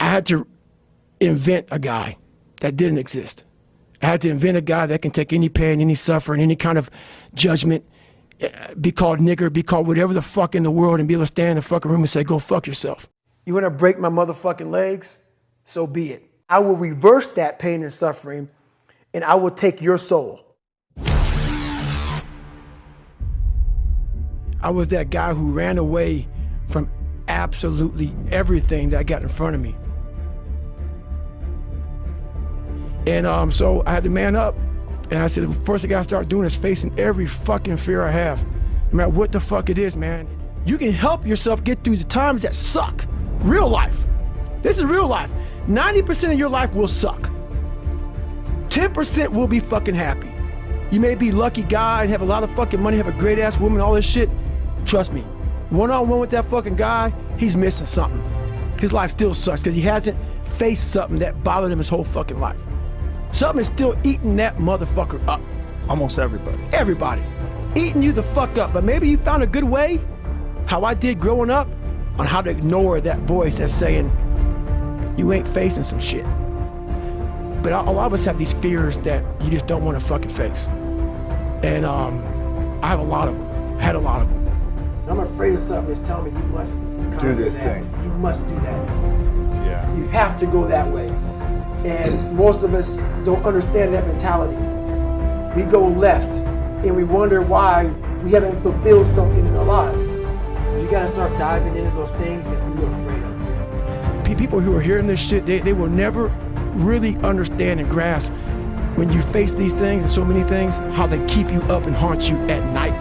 I had to invent a guy that didn't exist. I had to invent a guy that can take any pain, any suffering, any kind of judgment, be called nigger, be called whatever the fuck in the world, and be able to stand in the fucking room and say, go fuck yourself. You want to break my motherfucking legs? So be it. I will reverse that pain and suffering, and I will take your soul. I was that guy who ran away from absolutely everything that got in front of me. And so I had to man up. And I said, the first thing I gotta start doing is facing every fucking fear I have. No matter what the fuck it is, man. You can help yourself get through the times that suck. Real life. This is real life. 90% of your life will suck. 10% will be fucking happy. You may be a lucky guy and have a lot of fucking money, have a great ass woman, all this shit. Trust me, one-on-one with that fucking guy, he's missing something. His life still sucks because he hasn't faced something that bothered him his whole fucking life. Something is still eating that motherfucker up. Almost everybody. Everybody. Eating you the fuck up. But maybe you found a good way, how I did growing up, on how to ignore that voice that's saying, you ain't facing some shit. But a lot of us have these fears that you just don't want to fucking face. And I have a lot of them. Had a lot of them. I'm afraid of something that's telling me you must do this thing. You must do that. Yeah. You have to go that way. And most of us don't understand that mentality. We go left and we wonder why we haven't fulfilled something in our lives. You gotta start diving into those things that we were afraid of. People who are hearing this shit, they will never really understand and grasp when you face these things and so many things, how they keep you up and haunt you at night.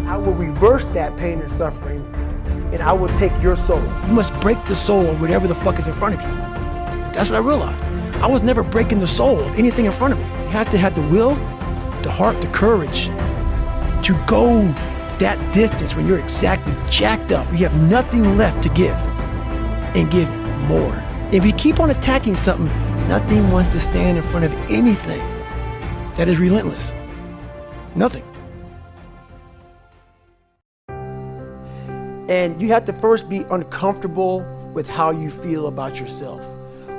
I will reverse that pain and suffering, and I will take your soul. You must break the soul of whatever the fuck is in front of you. That's what I realized. I was never breaking the soul of anything in front of me. You have to have the will, the heart, the courage to go that distance when you're exactly jacked up. You have nothing left to give, and give more. If you keep on attacking something, nothing wants to stand in front of anything that is relentless. Nothing. And you have to first be uncomfortable with how you feel about yourself.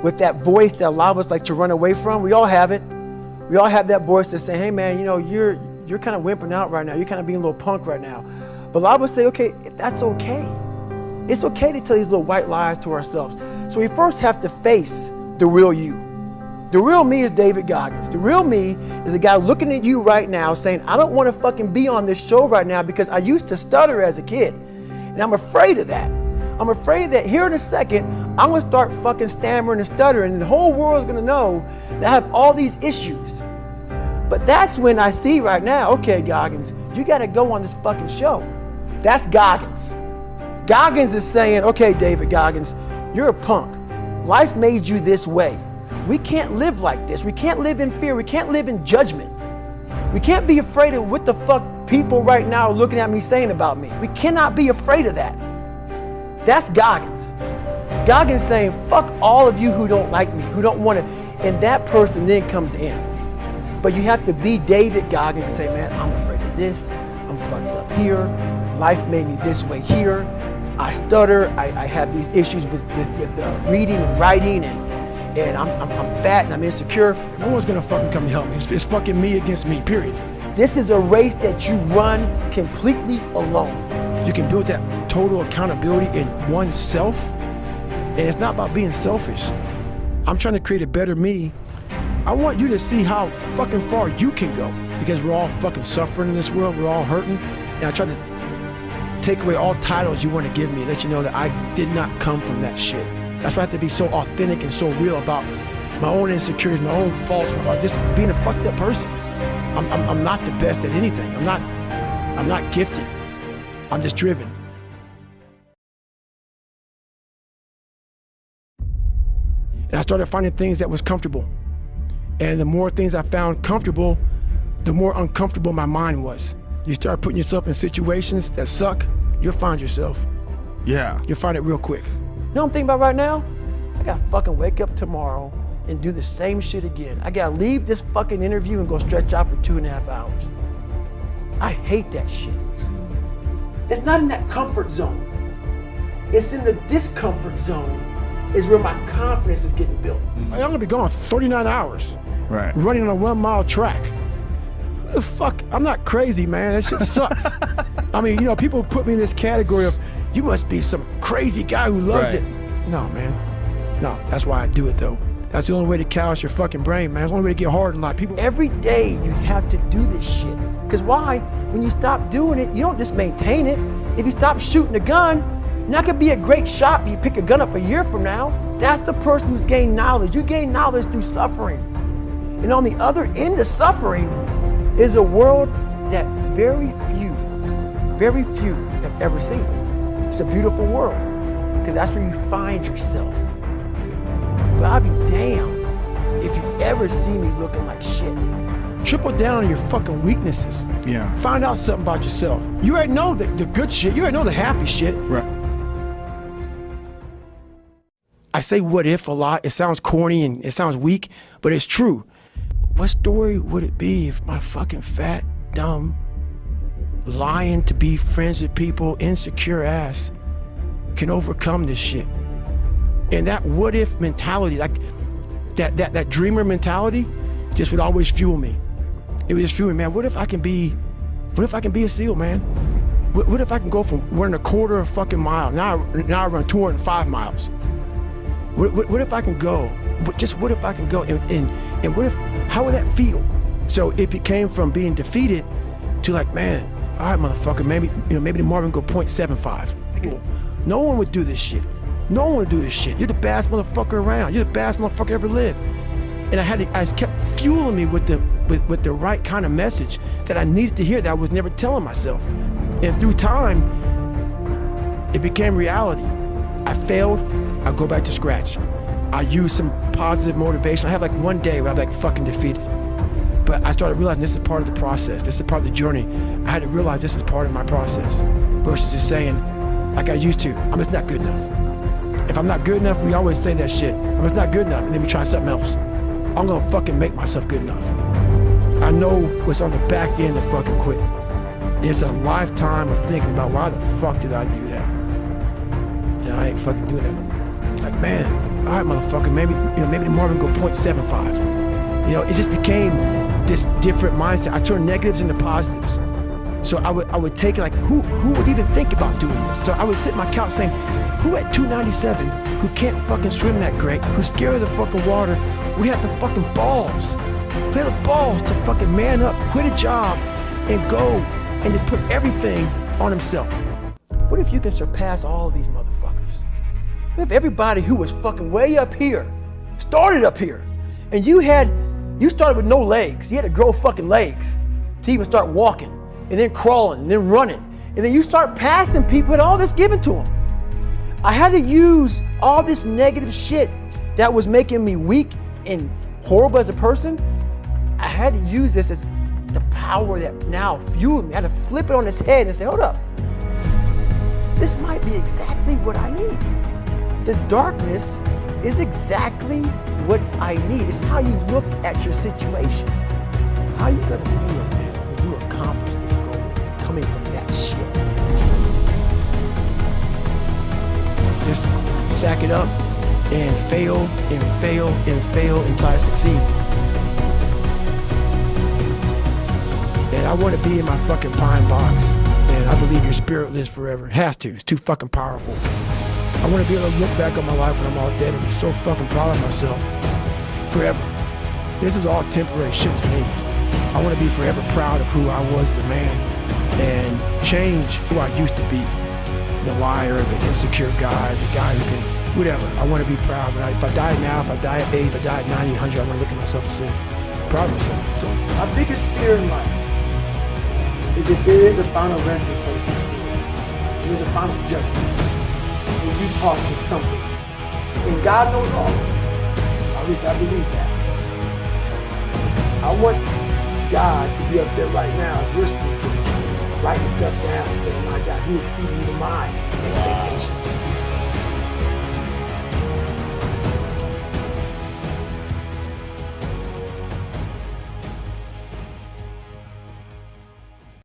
With that voice that a lot of us like to run away from. We all have it. We all have that voice that's saying, hey man, you know, you're kind of wimping out right now. You're kind of being a little punk right now. But a lot of us say, okay, that's okay. It's okay to tell these little white lies to ourselves. So we first have to face the real you. The real me is David Goggins. The real me is a guy looking at you right now saying, I don't want to fucking be on this show right now because I used to stutter as a kid. And I'm afraid of that. I'm afraid that here in a second, I'm gonna start fucking stammering and stuttering and the whole world's gonna know that I have all these issues. But that's when I see right now, okay, Goggins, you gotta go on this fucking show. That's Goggins. Goggins is saying, okay, David Goggins, you're a punk. Life made you this way. We can't live like this. We can't live in fear. We can't live in judgment. We can't be afraid of what the fuck people right now are looking at me saying about me. We cannot be afraid of that. That's Goggins. Goggins saying, fuck all of you who don't like me, who don't want to, and that person then comes in. But you have to be David Goggins and say, man, I'm afraid of this. I'm fucked up here. Life made me this way here. I stutter. I have these issues with reading and writing, and I'm fat and I'm insecure. No one's gonna fucking come to help me. It's fucking me against me, period. This is a race that you run completely alone. You can build that total accountability in oneself, and it's not about being selfish. I'm trying to create a better me. I want you to see how fucking far you can go, because we're all fucking suffering in this world, we're all hurting, and I try to take away all titles you want to give me, let you know that I did not come from that shit. That's why I have to be so authentic and so real about my own insecurities, my own faults, about just being a fucked up person. I'm not the best at anything. I'm not gifted. I'm just driven. And I started finding things that was comfortable. And the more things I found comfortable, the more uncomfortable my mind was. You start putting yourself in situations that suck, you'll find yourself. Yeah. You'll find it real quick. You know what I'm thinking about right now? I gotta fucking wake up tomorrow and do the same shit again. I gotta leave this fucking interview and go stretch out for 2.5 hours. I hate that shit. It's not in that comfort zone. It's in the discomfort zone is where my confidence is getting built. I'm gonna be gone 39 hours. Right. Running on a 1 mile track. What the fuck? I'm not crazy, man. That shit sucks. I mean, you know, people put me in this category of, you must be some crazy guy who loves Right. it. No, man. No, that's why I do it though. That's the only way to callous your fucking brain, man. It's the only way to get hard in life. People. Every day you have to do this shit. Because why? When you stop doing it, you don't just maintain it. If you stop shooting a gun, you're not gonna be a great shot if you pick a gun up a year from now. That's the person who's gained knowledge. You gain knowledge through suffering. And on the other end of suffering is a world that very few have ever seen. It's a beautiful world, because that's where you find yourself. But I'll be damned if you ever see me looking like shit. Triple down on your fucking weaknesses. Yeah. Find out something about yourself. You already know the good shit. You already know the happy shit. Right. I say what if a lot. It sounds corny and it sounds weak, but it's true. What story would it be if my fucking fat, dumb, lying to be friends with people, insecure ass can overcome this shit? And that what if mentality, like that dreamer mentality, just would always fuel me. It would just fuel me, man. What if I can be a SEAL, man? What if I can go from running a quarter of a fucking mile, now I run 205 miles. What if I can go? What if I can go? And what if, how would that feel? So it became from being defeated to like, man, all right, motherfucker, maybe tomorrow we can go 0.75. No one would do this shit. No one would do this shit. You're the baddest motherfucker around. You're the baddest motherfucker ever lived. And I just kept fueling me with the right kind of message that I needed to hear that I was never telling myself. And through time, it became reality. I failed, I go back to scratch. I use some positive motivation. I have like one day where I'm like fucking defeated. But I started realizing this is part of the process. This is part of the journey. I had to realize this is part of my process versus just saying, like I used to, I'm just not good enough. If I'm not good enough, we always say that shit. I'm just not good enough, and then we try something else. I'm gonna fucking make myself good enough. I know what's on the back end of fucking quitting. It's a lifetime of thinking about why the fuck did I do that? You know, I ain't fucking doing that. Like, man, all right, motherfucker, maybe tomorrow we can go 0.75. You know, it just became this different mindset. I turned negatives into positives. So I would take it like, who would even think about doing this? So I would sit on my couch saying, who at 297, who can't fucking swim that great, who's scared of the fucking water, would have the fucking balls, to fucking man up, quit a job, and go, and to put everything on himself? What if you can surpass all of these motherfuckers? What if everybody who was fucking way up here started up here, and you started with no legs, you had to grow fucking legs to even start walking, and then crawling, and then running, and then you start passing people and all this given to them. I had to use all this negative shit that was making me weak and horrible as a person. I had to use this as the power that now fueled me. I had to flip it on its head and say, hold up, this might be exactly what I need. The darkness is exactly what I need. It's how you look at your situation. How you gonna feel, man, when you accomplish this goal coming from that shit? Just sack it up and fail and fail and fail until I succeed. And I want to be in my fucking pine box. And I believe your spirit lives forever. It has to. It's too fucking powerful. I want to be able to look back on my life when I'm all dead and be so fucking proud of myself. Forever. This is all temporary shit to me. I want to be forever proud of who I was as a man and change who I used to be. The liar, the insecure guy, the guy who can, whatever. I want to be proud. But if I die now, if I die at 8, if I die at 90, 100, I want to look at myself and say, proud of myself. So my biggest fear in life is that there is a final resting place next to you. There is a final judgment when you talk to something. And God knows all. At least I believe that. I want God to be up there right now as we're speaking, writing stuff down, saying, my God, he exceeded even my expectations.